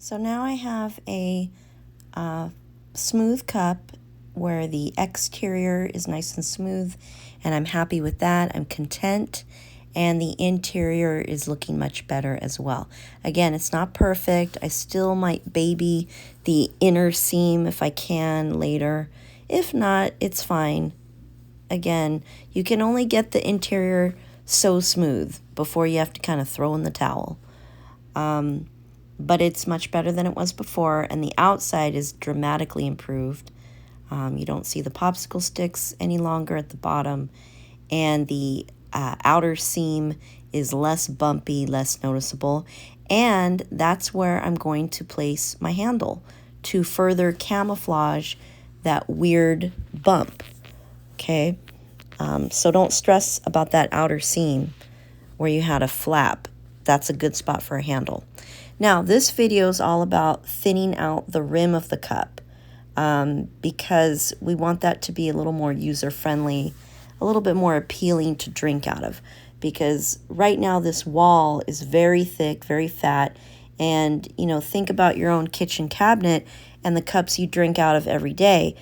So now I have a smooth cup where the exterior is nice and smooth, and I'm happy with that. I'm content, and the interior is looking much better as well. Again, it's not perfect. I still might baby the inner seam if I can later. If not, it's fine. Again, you can only get the interior so smooth before you have to kind of throw in the towel. But it's much better than it was before, and the outside is dramatically improved. You don't see the popsicle sticks any longer at the bottom, and the outer seam is less bumpy, less noticeable, and that's where I'm going to place my handle to further camouflage that weird bump. Okay, so don't stress about that outer seam where you had a flap. That's a good spot for a handle. Now, this video is all about thinning out the rim of the cup because we want that to be a little more user-friendly, a little bit more appealing to drink out of. Because right now this wall is very thick, very fat, and think about your own kitchen cabinet and the cups you drink out of every day.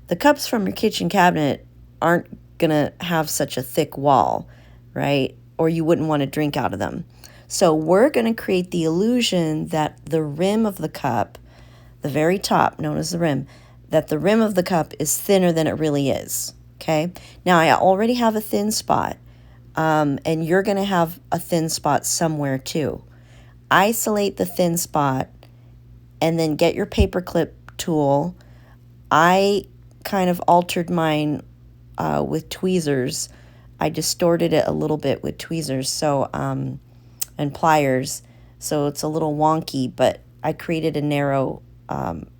The cups from your kitchen cabinet aren't gonna have such a thick wall, right? Or you wouldn't want to drink out of them. So we're going to create the illusion that the rim of the cup, the very top, known as the rim, that the rim of the cup is thinner than it really is, okay? Now, I already have a thin spot, and you're going to have a thin spot somewhere too. Isolate the thin spot, and then get your paperclip tool. I kind of altered mine with tweezers. I distorted it a little bit with tweezers, so and pliers, so it's a little wonky, but I created a narrow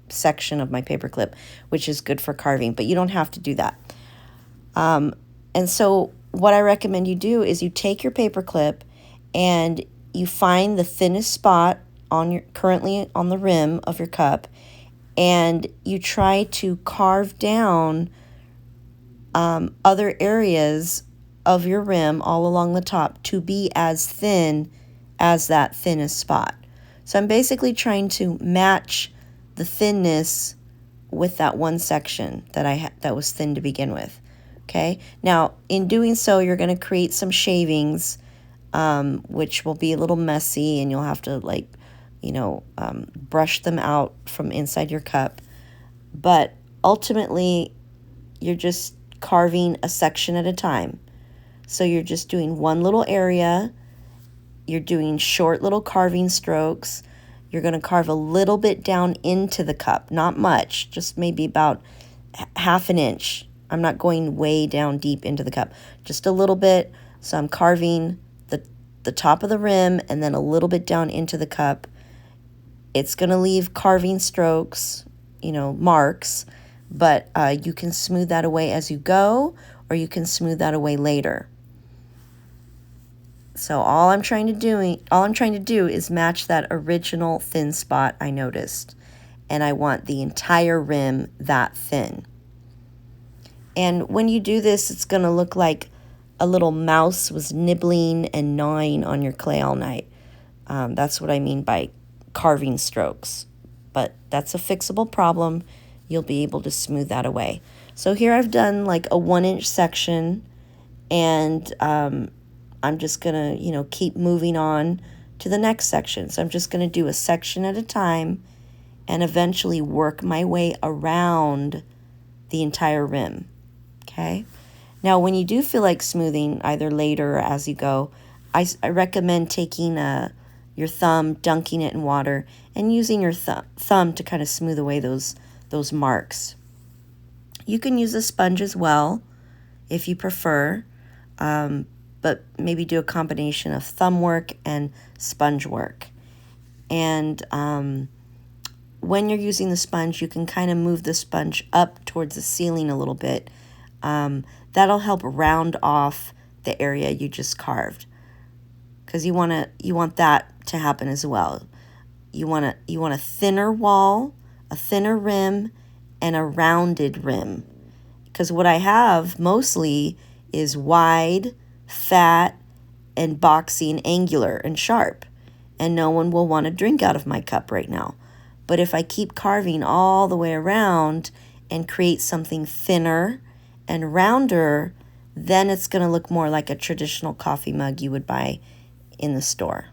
section of my paperclip, which is good for carving, but you don't have to do that. And so what I recommend you do is you take your paperclip and you find the thinnest spot currently on the rim of your cup, and you try to carve down other areas of your rim all along the top to be as thin as that thinnest spot. So I'm basically trying to match the thinness with that one section that was thin to begin with. Okay, now in doing so, you're going to create some shavings, which will be a little messy, and you'll have to brush them out from inside your cup. But ultimately, you're just carving a section at a time. So you're just doing one little area. You're doing short little carving strokes. You're going to carve a little bit down into the cup, not much, just maybe about half an inch. I'm not going way down deep into the cup, just a little bit. So I'm carving the top of the rim and then a little bit down into the cup. It's going to leave carving strokes, marks, but you can smooth that away as you go, or you can smooth that away later. So all I'm trying to do is match that original thin spot I noticed, and I want the entire rim that thin. And when you do this, it's going to look like a little mouse was nibbling and gnawing on your clay all night. That's what I mean by carving strokes. But that's a fixable problem. You'll be able to smooth that away. So here I've done like a 1-inch section, and I'm just going to, keep moving on to the next section. So I'm just going to do a section at a time and eventually work my way around the entire rim. Okay? Now, when you do feel like smoothing, either later or as you go, I recommend taking your thumb, dunking it in water, and using your thumb to kind of smooth away those marks. You can use a sponge as well if you prefer, but maybe do a combination of thumb work and sponge work. And when you're using the sponge, you can kind of move the sponge up towards the ceiling a little bit. That'll help round off the area you just carved, because you want that to happen as well. You want a thinner wall, a thinner rim, and a rounded rim. Because what I have mostly is wide, fat, and boxy and angular and sharp. And no one will want to drink out of my cup right now. But if I keep carving all the way around and create something thinner and rounder, then it's going to look more like a traditional coffee mug you would buy in the store.